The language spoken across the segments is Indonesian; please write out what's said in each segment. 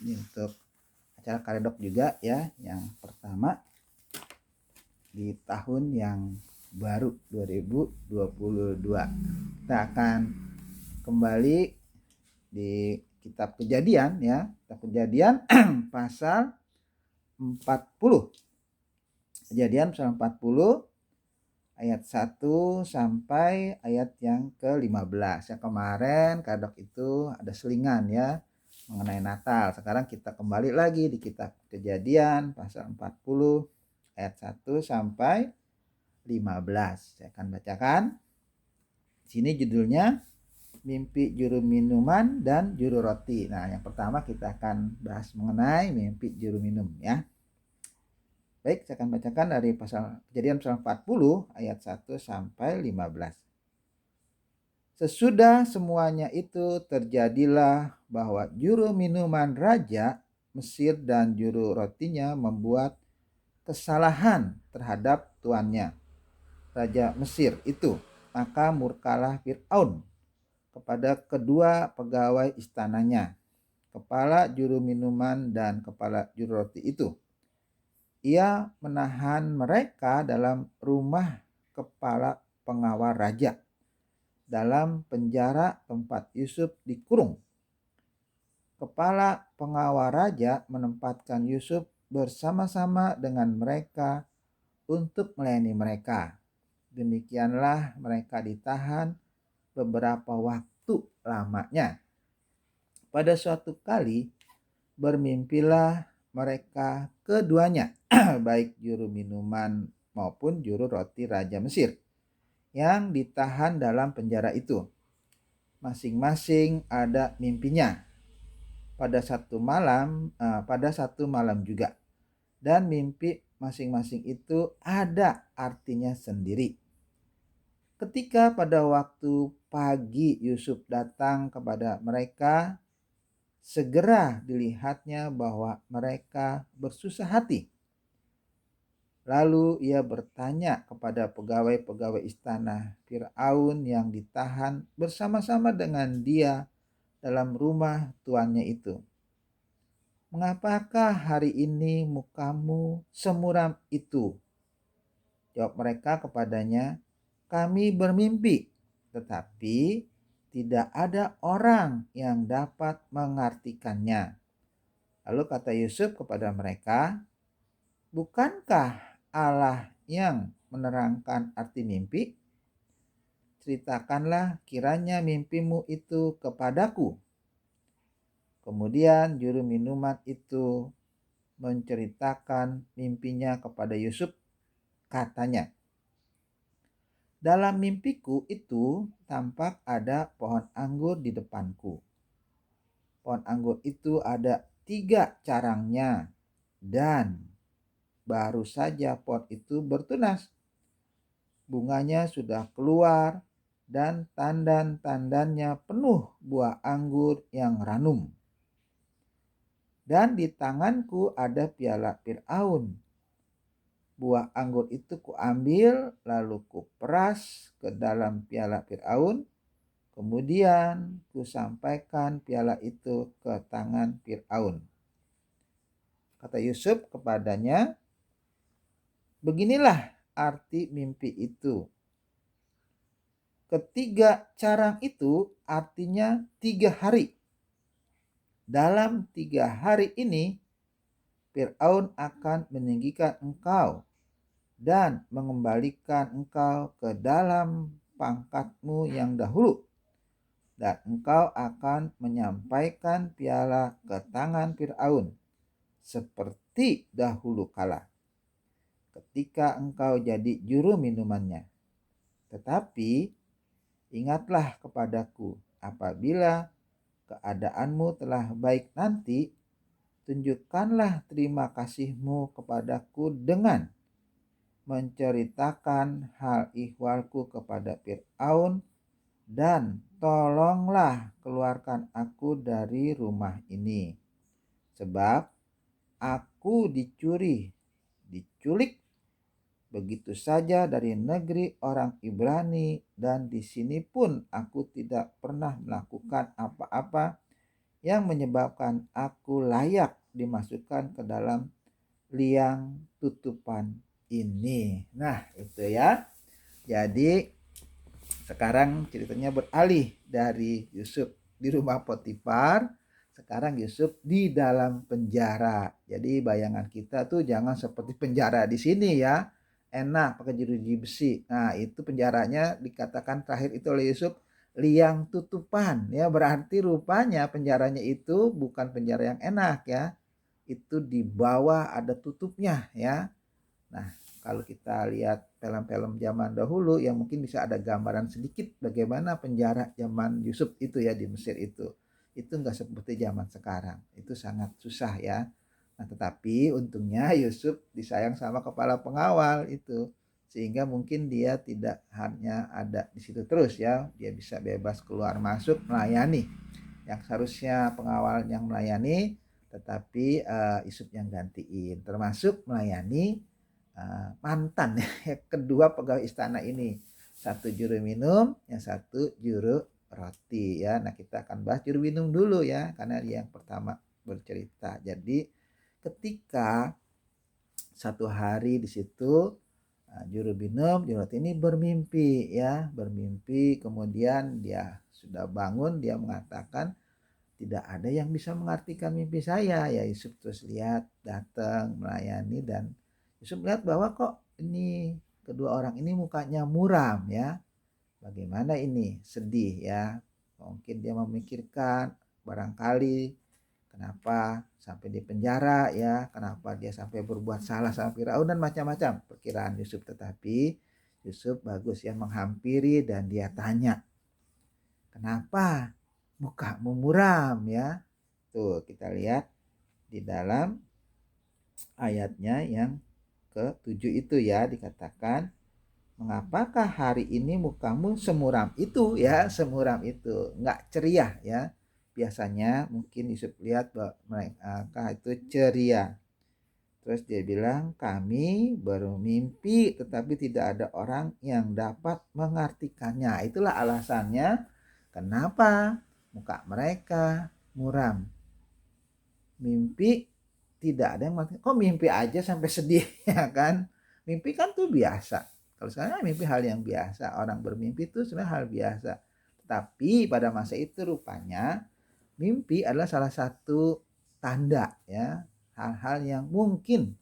Ini untuk acara karedok juga ya, yang pertama di tahun yang baru 2022. Kita akan kembali di kitab Kejadian ya, kitab Kejadian pasal 40. Kejadian pasal 40 ayat 1 sampai ayat yang ke-15. Yang kemarin karedok itu ada selingan ya mengenai Natal. Sekarang kita kembali lagi di kitab Kejadian pasal 40 ayat 1 sampai 15. Saya akan bacakan. Sini judulnya mimpi juru minuman dan juru roti. Nah, yang pertama kita akan bahas mengenai mimpi juru minum ya. Baik, saya akan bacakan dari Kejadian pasal 40 ayat 1 sampai 15. Sesudah semuanya itu terjadilah bahwa juru minuman raja Mesir dan juru rotinya membuat kesalahan terhadap tuannya, raja Mesir itu. Maka murkalah Fir'aun kepada kedua pegawai istananya, kepala juru minuman dan kepala juru roti itu. Ia menahan mereka dalam rumah kepala pengawal raja, dalam penjara tempat Yusuf dikurung. Kepala pengawal raja menempatkan Yusuf bersama-sama dengan mereka untuk melayani mereka. Demikianlah mereka ditahan beberapa waktu lamanya. Pada suatu kali bermimpilah mereka keduanya, baik juru minuman maupun juru roti raja Mesir, yang ditahan dalam penjara itu. Masing-masing ada mimpinya pada satu malam juga, dan mimpi masing-masing itu ada artinya sendiri. Ketika pada waktu pagi Yusuf datang kepada mereka, segera dilihatnya bahwa mereka bersusah hati. Lalu ia bertanya kepada pegawai-pegawai istana Fir'aun yang ditahan bersama-sama dengan dia dalam rumah tuannya itu, "Mengapakah hari ini mukamu semuram itu?" Jawab mereka kepadanya, "Kami bermimpi, tetapi tidak ada orang yang dapat mengartikannya." Lalu kata Yusuf kepada mereka, "Bukankah Allah yang menerangkan arti mimpi? Ceritakanlah kiranya mimpimu itu kepadaku." Kemudian juru minuman itu menceritakan mimpinya kepada Yusuf. Katanya, "Dalam mimpiku itu tampak ada pohon anggur di depanku. Pohon anggur itu ada 3 carangnya, dan baru saja pohon itu bertunas. Bunganya sudah keluar dan tandan-tandannya penuh buah anggur yang ranum. Dan di tanganku ada piala Fir'aun. Buah anggur itu kuambil, lalu kuperas ke dalam piala Fir'aun. Kemudian kusampaikan piala itu ke tangan Fir'aun." Kata Yusuf kepadanya, "Beginilah arti mimpi itu. Ketiga carang itu artinya 3 hari. Dalam 3 hari ini Fir'aun akan meninggikan engkau dan mengembalikan engkau ke dalam pangkatmu yang dahulu, dan engkau akan menyampaikan piala ke tangan Fir'aun seperti dahulu kala, ketika engkau jadi juru minumannya. Tetapi ingatlah kepadaku apabila keadaanmu telah baik nanti, tunjukkanlah terima kasihmu kepadaku dengan menceritakan hal ihwalku kepada Fir'aun, dan tolonglah keluarkan aku dari rumah ini. Sebab aku diculik begitu saja dari negeri orang Ibrani, dan di sini pun aku tidak pernah melakukan apa-apa yang menyebabkan aku layak dimasukkan ke dalam liang tutupan ini. Nah, itu ya. Jadi sekarang ceritanya beralih dari Yusuf di rumah Potifar, sekarang Yusuf di dalam penjara. Jadi bayangan kita tuh jangan seperti penjara di sini ya, enak pakai jeruji besi. Nah itu penjaranya dikatakan terakhir itu oleh Yusuf liang tutupan ya, berarti rupanya penjaranya itu bukan penjara yang enak ya, itu di bawah ada tutupnya ya. Nah, kalau kita lihat film-film zaman dahulu yang mungkin bisa ada gambaran sedikit bagaimana penjara zaman Yusuf itu ya di Mesir itu. Itu enggak seperti zaman sekarang. Itu sangat susah ya. Nah, tetapi untungnya Yusuf disayang sama kepala pengawal itu. Sehingga mungkin dia tidak hanya ada di situ terus ya. Dia bisa bebas keluar masuk melayani. Yang seharusnya pengawal yang melayani, tetapi Yusuf yang gantiin. Termasuk melayani mantan kedua pegawai istana ini, satu juru minum, yang satu juru roti ya. Nah kita akan bahas juru minum dulu ya, karena dia yang pertama bercerita. Jadi ketika satu hari di situ juru minum, juru roti ini bermimpi ya, bermimpi kemudian dia sudah bangun, dia mengatakan tidak ada yang bisa mengartikan mimpi saya ya. Yusuf terus lihat datang melayani dan Yusuf melihat bahwa kok ini kedua orang ini mukanya muram ya. Bagaimana ini? Sedih ya. Mungkin dia memikirkan barangkali kenapa sampai di penjara ya, kenapa dia sampai berbuat salah sama Firaun dan macam-macam perkiraan Yusuf. Tetapi Yusuf bagus ya menghampiri dan dia tanya, kenapa mukamu muram ya? Tuh kita lihat di dalam ayatnya yang ke-7 itu ya, dikatakan mengapakah hari ini mukamu semuram itu ya, semuram itu, nggak ceria ya. Biasanya mungkin Yusuf lihat bahwa mereka itu ceria. Terus dia bilang, kami bermimpi tetapi tidak ada orang yang dapat mengartikannya. Itulah alasannya kenapa muka mereka muram. Mimpi tidak ada yang mati. Kok mimpi aja sampai sedih ya kan? Mimpi kan tuh biasa. Kalau sekarang mimpi hal yang biasa. Orang bermimpi itu sebenarnya hal biasa. Tapi pada masa itu rupanya mimpi adalah salah satu tanda ya. Hal-hal yang mungkin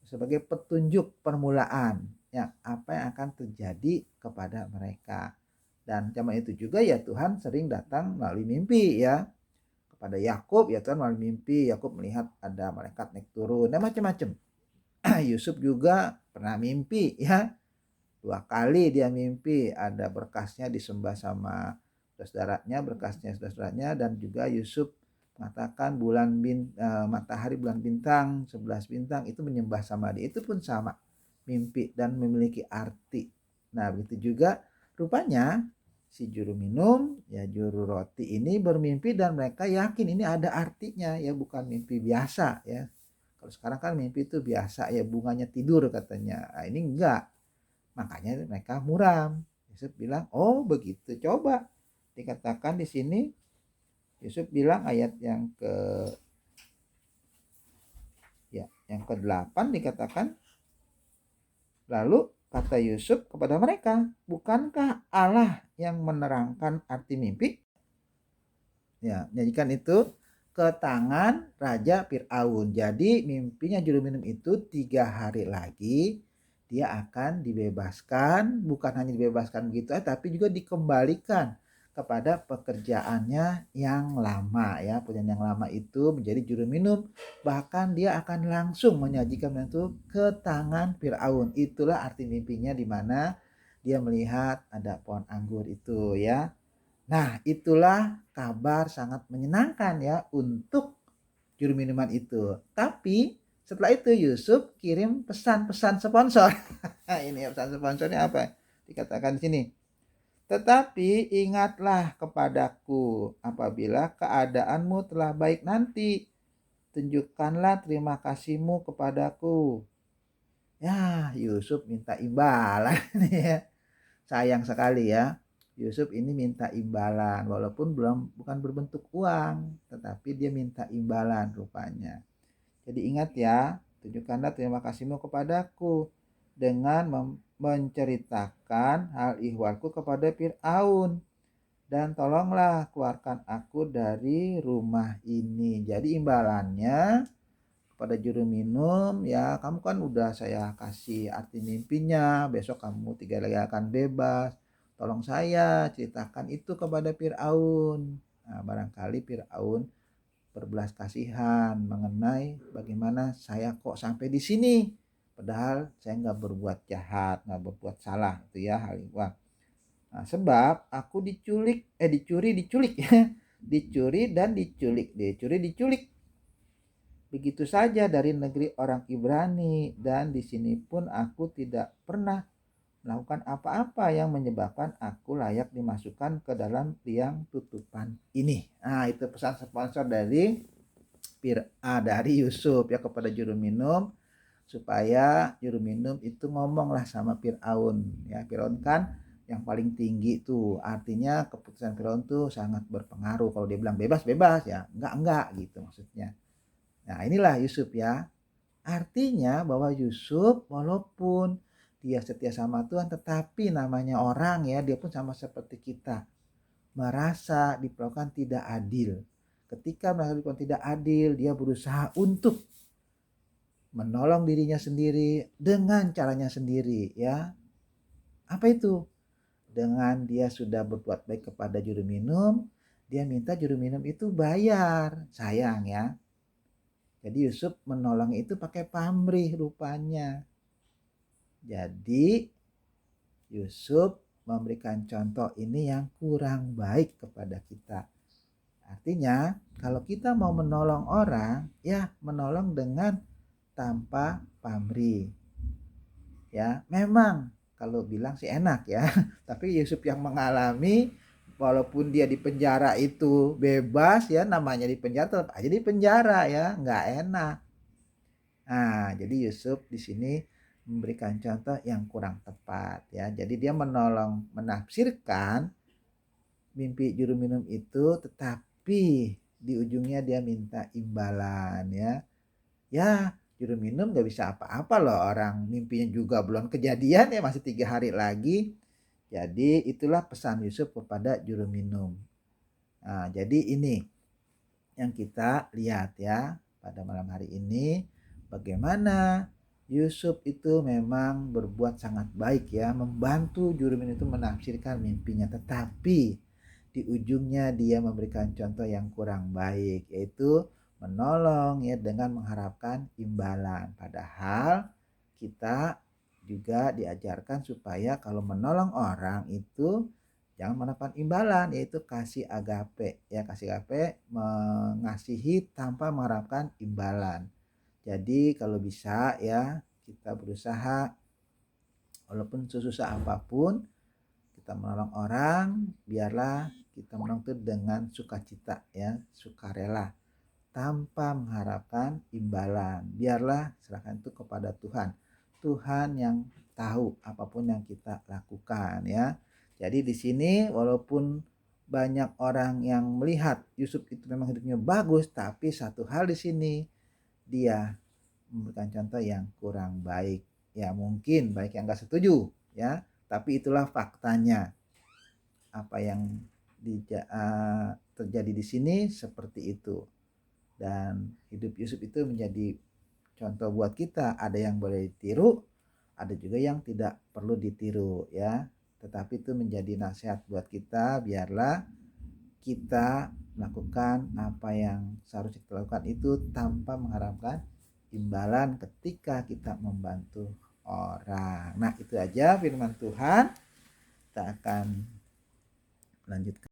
sebagai petunjuk permulaan yang apa yang akan terjadi kepada mereka. Dan zaman itu juga ya Tuhan sering datang melalui mimpi ya. Kepada Yakub ya Tuhan melalui mimpi, Yakub melihat ada malaikat naik turun dan macam-macam. Yusuf juga pernah mimpi ya, 2 kali dia mimpi ada berkasnya disembah sama saudaranya, berkasnya saudaranya, dan juga Yusuf mengatakan matahari, bulan bintang, 11 bintang itu menyembah sama dia. Itu pun sama mimpi dan memiliki arti. Nah begitu juga rupanya si juru minum ya, juru roti ini bermimpi dan mereka yakin ini ada artinya ya, bukan mimpi biasa ya. Kalau sekarang kan mimpi itu biasa ya, bunganya tidur katanya. Nah, ini enggak. Makanya mereka muram. Yusuf bilang, "Oh, begitu. Coba." Dikatakan di sini Yusuf bilang ayat yang ke-8 dikatakan, lalu kata Yusuf kepada mereka, bukankah Allah yang menerangkan arti mimpi? Ya, menyajikan itu ke tangan Raja Fir'aun. Jadi mimpinya juru minum itu 3 hari lagi dia akan dibebaskan. Bukan hanya dibebaskan begitu, tapi juga dikembalikan kepada pekerjaannya yang lama ya. Pekerjaan yang lama itu menjadi juru minum. Bahkan dia akan langsung menyajikan itu ke tangan Fir'aun. Itulah arti mimpinya, di mana dia melihat ada pohon anggur itu ya. Nah, itulah kabar sangat menyenangkan ya untuk juru minuman itu. Tapi setelah itu Yusuf kirim pesan-pesan sponsor. Nah, ini pesan sponsornya apa? Dikatakan di sini. Tetapi ingatlah kepadaku apabila keadaanmu telah baik nanti. Tunjukkanlah terima kasihmu kepadaku. Ya, Yusuf minta imbalan ya. Sayang sekali ya. Yusuf ini minta imbalan walaupun bukan berbentuk uang, tetapi dia minta imbalan rupanya. Jadi ingat ya, tunjukkanlah terima kasihmu kepadaku dengan menceritakan hal ihwalku kepada Fir'aun, dan tolonglah keluarkan aku dari rumah ini. Jadi imbalannya kepada juru minum, ya kamu kan udah saya kasih arti mimpinya, besok kamu 3 hari akan bebas, tolong saya ceritakan itu kepada Fir'aun. Nah, barangkali Fir'aun berbelas kasihan mengenai bagaimana saya kok sampai di sini, padahal saya nggak berbuat jahat, nggak berbuat salah itu ya hal itu. Nah, sebab aku diculik ya, dicuri diculik begitu saja dari negeri orang Ibrani, dan di sini pun aku tidak pernah melakukan apa-apa yang menyebabkan aku layak dimasukkan ke dalam liang tutupan ini. Nah, itu pesan sponsor dari Yusuf ya kepada juru minum, supaya juru minum itu ngomonglah sama Firaun ya. Firaun kan yang paling tinggi tuh, artinya keputusan Firaun tuh sangat berpengaruh. Kalau dia bilang bebas bebas ya enggak gitu maksudnya. Nah, inilah Yusuf ya. Artinya bahwa Yusuf walaupun dia setia sama Tuhan, tetapi namanya orang ya, dia pun sama seperti kita, merasa diperlakukan tidak adil. Ketika merasa diperlakukan tidak adil, dia berusaha untuk menolong dirinya sendiri dengan caranya sendiri ya. Apa itu? Dengan dia sudah berbuat baik kepada juru minum, dia minta juru minum itu bayar. Sayang ya. Jadi Yusuf menolong itu pakai pamrih rupanya. Jadi Yusuf memberikan contoh ini yang kurang baik kepada kita. Artinya kalau kita mau menolong orang, ya menolong dengan tanpa pamrih. Ya, memang kalau bilang sih enak ya. Tapi Yusuf yang mengalami, walaupun dia di penjara itu bebas ya, namanya di penjara tetap aja di penjara ya, nggak enak. Nah, jadi Yusuf di sini memberikan contoh yang kurang tepat ya. Jadi dia menafsirkan mimpi juru minum itu, tetapi di ujungnya dia minta imbalan ya. Ya, juru minum gak bisa apa-apa loh, orang mimpinya juga belum kejadian ya, masih 3 hari lagi. Jadi itulah pesan Yusuf kepada juru minum. Nah, jadi ini yang kita lihat ya pada malam hari ini, bagaimana Yusuf itu memang berbuat sangat baik ya, membantu juru minum itu menafsirkan mimpinya, tetapi di ujungnya dia memberikan contoh yang kurang baik, yaitu menolong ya dengan mengharapkan imbalan. Padahal kita juga diajarkan supaya kalau menolong orang itu jangan mengharapkan imbalan, yaitu kasih agape ya. Kasih agape mengasihi tanpa mengharapkan imbalan. Jadi kalau bisa ya kita berusaha walaupun sesusah apapun kita menolong orang, biarlah kita menolong itu dengan sukacita ya, sukarela, tanpa mengharapkan imbalan. Biarlah serahkan itu kepada Tuhan. Tuhan yang tahu apapun yang kita lakukan ya. Jadi di sini walaupun banyak orang yang melihat Yusuf itu memang hidupnya bagus, tapi satu hal di sini, dia memberikan contoh yang kurang baik. Ya mungkin baik yang gak setuju ya, tapi itulah faktanya. Apa yang terjadi di sini seperti itu. Dan hidup Yusuf itu menjadi contoh buat kita. Ada yang boleh ditiru, ada juga yang tidak perlu ditiru ya. Tetapi itu menjadi nasihat buat kita, biarlah kita melakukan apa yang seharusnya kita lakukan itu tanpa mengharapkan imbalan ketika kita membantu orang. Nah, itu aja firman Tuhan. Kita akan lanjutkan.